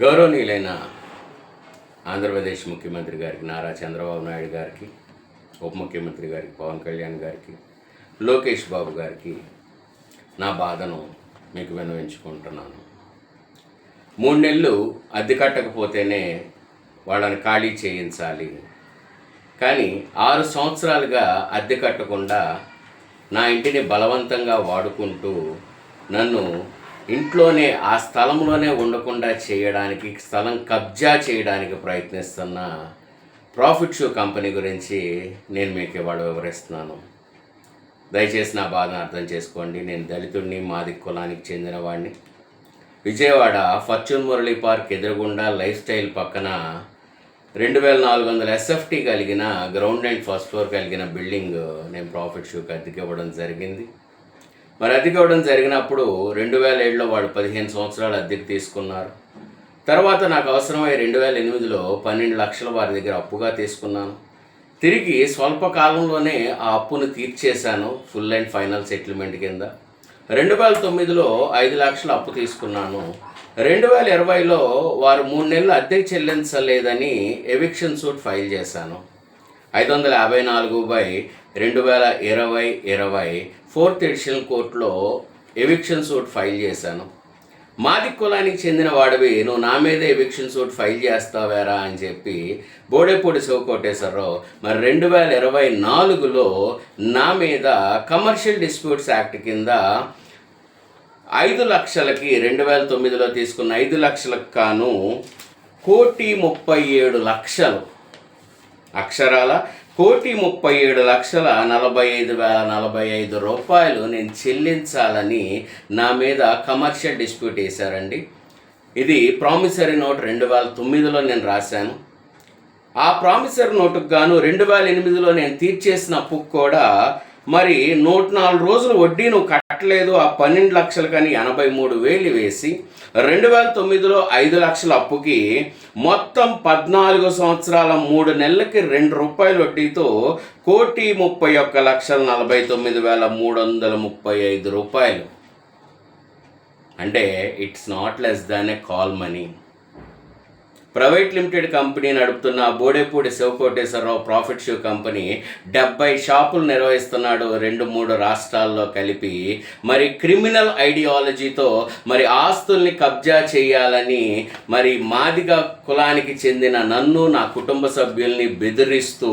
గౌరవనీయులైన ఆంధ్రప్రదేశ్ ముఖ్యమంత్రి గారికి నారా చంద్రబాబు నాయుడు గారికి, ఉప ముఖ్యమంత్రి గారికి పవన్ కళ్యాణ్ గారికి, లోకేష్ బాబు గారికి నా బాధను మీకు విన్నవించుకుంటున్నాను. 3 నెలలు అద్దె కట్టకపోతేనే వాళ్ళని ఖాళీ చేయించాలి, కానీ 6 సంవత్సరాలుగా అద్దె కట్టకుండా నా ఇంటిని బలవంతంగా వాడుకుంటూ నన్ను ఇంట్లోనే ఆ స్థలంలోనే ఉండకుండా చేయడానికి, స్థలం కబ్జా చేయడానికి ప్రయత్నిస్తున్న ప్రాఫిట్ షూ కంపెనీ గురించి నేను మీకు ఇవాళ వివరిస్తున్నాను. దయచేసి నా బాధను అర్థం చేసుకోండి. నేను దళితుడిని, మాది కులానికి చెందిన వాడిని. విజయవాడ ఫార్చ్యూన్ మురళీ పార్క్ ఎదురుగుండా లైఫ్ స్టైల్ పక్కన 2400 SFT కలిగిన గ్రౌండ్ అండ్ ఫస్ట్ ఫ్లోర్ కలిగిన బిల్డింగ్ నేను ప్రాఫిట్ షూకి అద్దెకి ఇవ్వడం జరిగింది. మరి అద్దెకి ఇవ్వడం జరిగినప్పుడు 2007లో వాళ్ళు 15 సంవత్సరాలు అద్దెకి తీసుకున్నారు. తర్వాత నాకు అవసరమై 2008లో 12 లక్షలు వారి దగ్గర అప్పుగా తీసుకున్నాను. తిరిగి స్వల్ప కాలంలోనే ఆ అప్పును తీర్చేశాను ఫుల్ అండ్ ఫైనల్ సెటిల్మెంట్ కింద. 2009లో 5 లక్షలు అప్పు తీసుకున్నాను. 2020లో వారు 3 నెలలు అద్దె చెల్లించలేదని ఎవిక్షన్ సూట్ ఫైల్ చేశాను. 554/2020 4th ఎడిషన్ కోర్టులో ఎవిక్షన్ సూట్ ఫైల్ చేశాను. మాది కులానికి చెందిన వాడివి, నువ్వు నా మీదే ఎవిక్షన్ సూట్ ఫైల్ చేస్తావేరా అని చెప్పి బోడేపూడి శివకోటేశ్వరరావు మరి 2024లో నా మీద కమర్షియల్ డిస్ప్యూట్స్ యాక్ట్ కింద 5 లక్షలకి 2009లో తీసుకున్న 5 లక్షలకు కాను 1,37,00,000 అక్షరాల 1,37,45,045 రూపాయలు నేను చెల్లించాలని నా మీద కమర్షియల్ డిస్ప్యూట్ వేశారండి. ఇది ప్రామిసరీ నోట్ 2009లో నేను రాశాను. ఆ ప్రామిసరీ నోటుకు గాను 2008లో నేను తీర్చేసిన అప్పుకు కూడా మరి 104 రోజులు వడ్డీ నువ్వు కట్టలేదు, ఆ 12 లక్షలు కానీ 83,000 వేసి 2009లో 5 లక్షల అప్పుకి మొత్తం 14 సంవత్సరాల 3 నెలలకి ₹2 వడ్డీతో 1,31,49,335 రూపాయలు. అంటే it's not less than a call money. Private limited company నడుపుతున్న Bodepudi Sivakoteswararao profit shoe company 70 షాపులు నిర్వహిస్తున్నాడు 2-3 రాష్ట్రాల్లో కలిపి. మరి క్రిమినల్ ఐడియాలజీతో మరి ఆస్తుల్ని కబ్జా చేయాలని మరి మాదిగ కులానికి చెందిన నన్ను, నా కుటుంబ సభ్యుల్ని బెదిరిస్తూ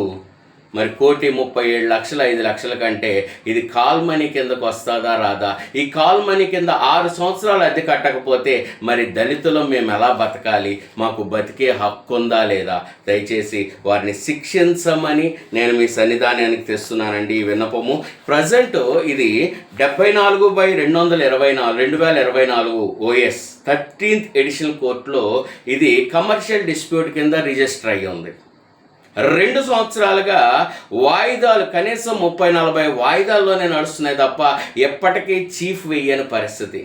మరి 1,37,00,000 5 లక్షల కంటే ఇది కాల్ మనీ కిందకు వస్తుందా రాదా? ఈ కాల్ మనీ కింద 6 సంవత్సరాలు అద్దె కట్టకపోతే మరి దళితులు మేము ఎలా బతకాలి? మాకు బతికే హక్కు ఉందా లేదా? దయచేసి వారిని శిక్షించమని నేను మీ సన్నిధానానికి తెస్తున్నానండి ఈ విన్నపము. ప్రజెంట్ ఇది 74/224 OS 13th ఎడిషన్ కోర్టులో ఇది కమర్షియల్ డిస్ప్యూట్ కింద రిజిస్టర్ అయ్యి ఉంది. 2 సంవత్సరాలుగా వాయిదాలు కనీసం 30-40 వాయిదాల్లోనే నడుస్తున్నాయి తప్ప ఎప్పటికీ చీఫ్ వెయ్యని పరిస్థితి.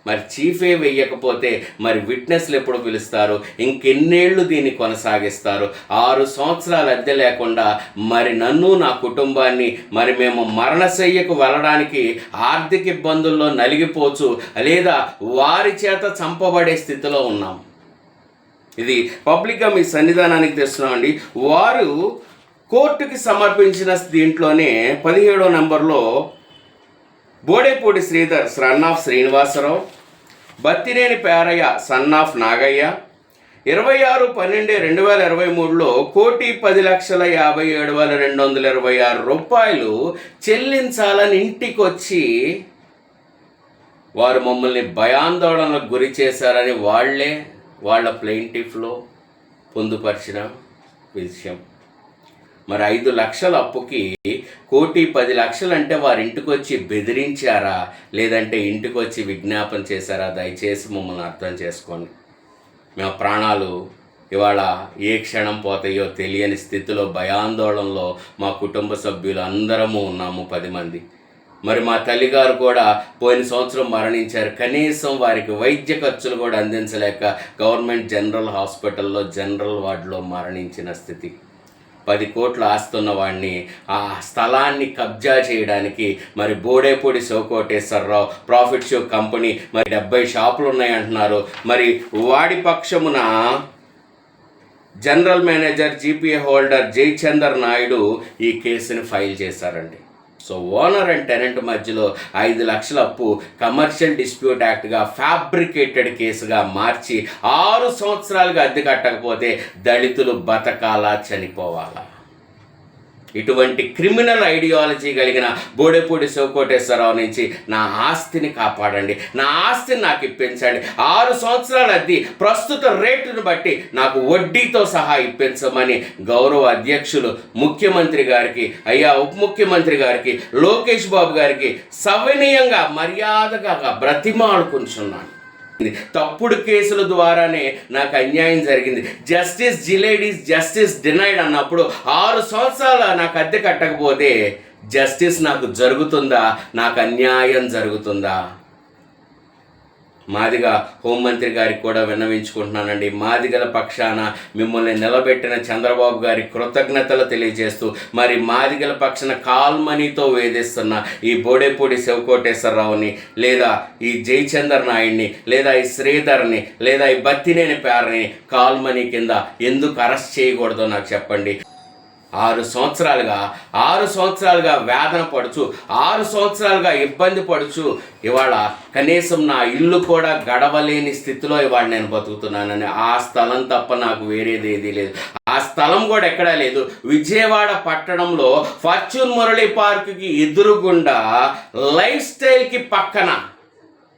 మరి చీఫే వెయ్యకపోతే మరి విట్నెస్లు ఎప్పుడు పిలుస్తారు? ఇంకెన్నేళ్ళు దీన్ని కొనసాగిస్తారు? 6 సంవత్సరాలు అద్దె లేకుండా మరి నన్ను, నా కుటుంబాన్ని మరి మేము మరణశయ్యకు వెళ్ళడానికి ఆర్థిక ఇబ్బందుల్లో నలిగిపోవచ్చు లేదా వారి చేత చంపబడే స్థితిలో ఉన్నాం. ఇది పబ్లిక్గా మీ సన్నిధానానికి తెస్తున్నామండి. వారు కోర్టుకి సమర్పించిన దీంట్లోనే 17వ నెంబర్లో Bodepudi Sridhar son of Srinivasarao, Battineni Perayya son of Nagaiah 26/12/2023లో 1,10,57,226 రూపాయలు చెల్లించాలని ఇంటికి వచ్చి వారు మమ్మల్ని భయాందోళనకు గురి చేశారని వాళ్ళ ప్లెయింటిఫ్లో పొందుపరిచిన విషయం. మరి 5 లక్షల అప్పుకి 1,10,00,000 అంటే వారి ఇంటికి వచ్చి బెదిరించారా లేదంటే ఇంటికి వచ్చి విజ్ఞాపన చేశారా? దయచేసి మమ్మల్ని అర్థం చేసుకోండి. మా ప్రాణాలు ఇవాళ ఏ క్షణం పోతాయో తెలియని స్థితిలో భయాందోళనలో మా కుటుంబ సభ్యులు అందరము ఉన్నాము 10 మంది. మరి మా తల్లిగారు కూడా పోయిన సంవత్సరం మరణించారు. కనీసం వారికి వైద్య ఖర్చులు కూడా అందించలేక గవర్నమెంట్ జనరల్ హాస్పిటల్లో జనరల్ వార్డులో మరణించిన స్థితి. 10 కోట్ల ఆస్తున్న వాడిని ఆ స్థలాన్ని కబ్జా చేయడానికి మరి Bodepudi Sivakoteswararao profit show company మరి 70 షాపులు ఉన్నాయంటున్నారు. మరి వాడి పక్షమున general manager GPA holder Jayachandar Naidu ఈ కేసుని ఫైల్ చేశారండి. సో ఓనర్ అండ్ టెనెంట్ మధ్యలో 5 లక్షల అప్పు కమర్షియల్ డిస్ప్యూట్ యాక్ట్గా ఫ్యాబ్రికేటెడ్ కేసుగా మార్చి 6 సంవత్సరాలుగా అద్దె కట్టకపోతే దళితులు బతకాలా చనిపోవాలా? ఇటువంటి క్రిమినల్ ఐడియాలజీ కలిగిన బోడేపూడి శివకోటేశ్వరరావు నుంచి నా ఆస్తిని కాపాడండి, నా ఆస్తిని నాకు ఇప్పించండి. 6 సంవత్సరాల అద్దె ప్రస్తుత రేటును బట్టి నాకు వడ్డీతో సహా ఇప్పించమని గౌరవ అధ్యక్షులు ముఖ్యమంత్రి గారికి, అయ్యా ఉప ముఖ్యమంత్రి గారికి, లోకేష్ బాబు గారికి సవినయంగా మర్యాదగా బ్రతిమాడుకుంటున్నాను. తప్పుడు కేసుల ద్వారానే నాకు అన్యాయం జరిగింది. Justice delayed is justice denied అన్నప్పుడు 6 సంవత్సరాలు నాకు అద్దె కట్టకపోతే జస్టిస్ నాకు జరుగుతుందా? నాకు అన్యాయం జరుగుతుందా? మాదిగ హోంమంత్రి గారికి కూడా విన్నవించుకుంటున్నానండి. మాదిగల పక్షాన మిమ్మల్ని నిలబెట్టిన చంద్రబాబు గారి కృతజ్ఞతలు తెలియజేస్తూ మరి మాదిగల పక్షాన కాల్మనీతో వేధిస్తున్న ఈ బోడేపూడి శివకోటేశ్వరరావుని, లేదా ఈ జయచందర్ నాయుడిని, లేదా ఈ శ్రీధర్ని, లేదా ఈ బత్తినేని పేరని కాల్మనీ కింద ఎందుకు అరెస్ట్ చేయకూడదో నాకు చెప్పండి. 6 సంవత్సరాలుగా వేదన పడుచు, 6 సంవత్సరాలుగా ఇబ్బంది పడుచు ఇవాళ కనీసం నా ఇల్లు కూడా గడవలేని స్థితిలో ఇవాళ నేను బతుకుతున్నానని. ఆ స్థలం తప్ప నాకు వేరేది ఏదీ లేదు. ఆ స్థలం కూడా ఎక్కడా లేదు. విజయవాడ పట్టణంలో ఫార్చ్యూన్ మురళీ పార్క్కి ఎదురుగుండా లైఫ్ స్టైల్కి పక్కన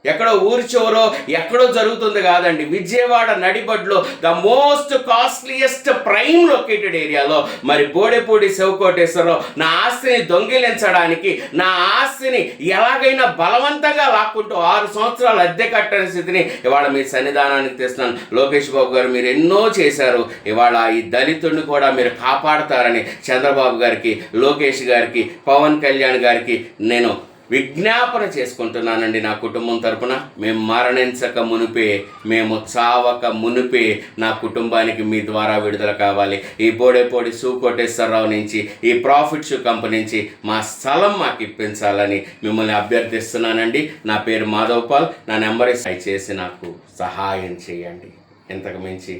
ఎక్కడో ఊరి చివరో ఎక్కడో జరుగుతుంది కాదండి, విజయవాడ నడిబడ్లో the most costliest prime located ఏరియాలో మరి బోడేపూడి శివకోటేశ్వరరావు నా ఆస్తిని దొంగిలించడానికి, నా ఆస్తిని ఎలాగైనా బలవంతంగా లాక్కుంటూ 6 సంవత్సరాలు అద్దె కట్టని స్థితిని ఇవాళ మీ సన్నిధానానికి తెస్తున్నాను. లోకేష్ బాబు గారు మీరు ఎన్నో చేశారు. ఇవాళ ఈ దళితుడిని కూడా మీరు కాపాడతారని చంద్రబాబు గారికి, లోకేష్ గారికి, పవన్ కళ్యాణ్ గారికి నేను విజ్ఞాపన చేసుకుంటున్నానండి. నా కుటుంబం తరపున మేము మరణించక మునిపే, మేము చావక మునిపే నా కుటుంబానికి మీ ద్వారా విడుదల కావాలి. ఈ బోడేపూడి శివకోటేశ్వరరావు నుంచి, ఈ ప్రాఫిట్ షూ కంపెనీ నుంచి మా స్థలం మాకు ఇప్పించాలని మిమ్మల్ని అభ్యర్థిస్తున్నానండి. నా పేరు మాధవ్ పాల్. నా నెంబర్ చేసి నాకు సహాయం చేయండి. ఇంతకు మించి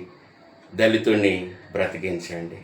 దళితుడిని బ్రతికించండి.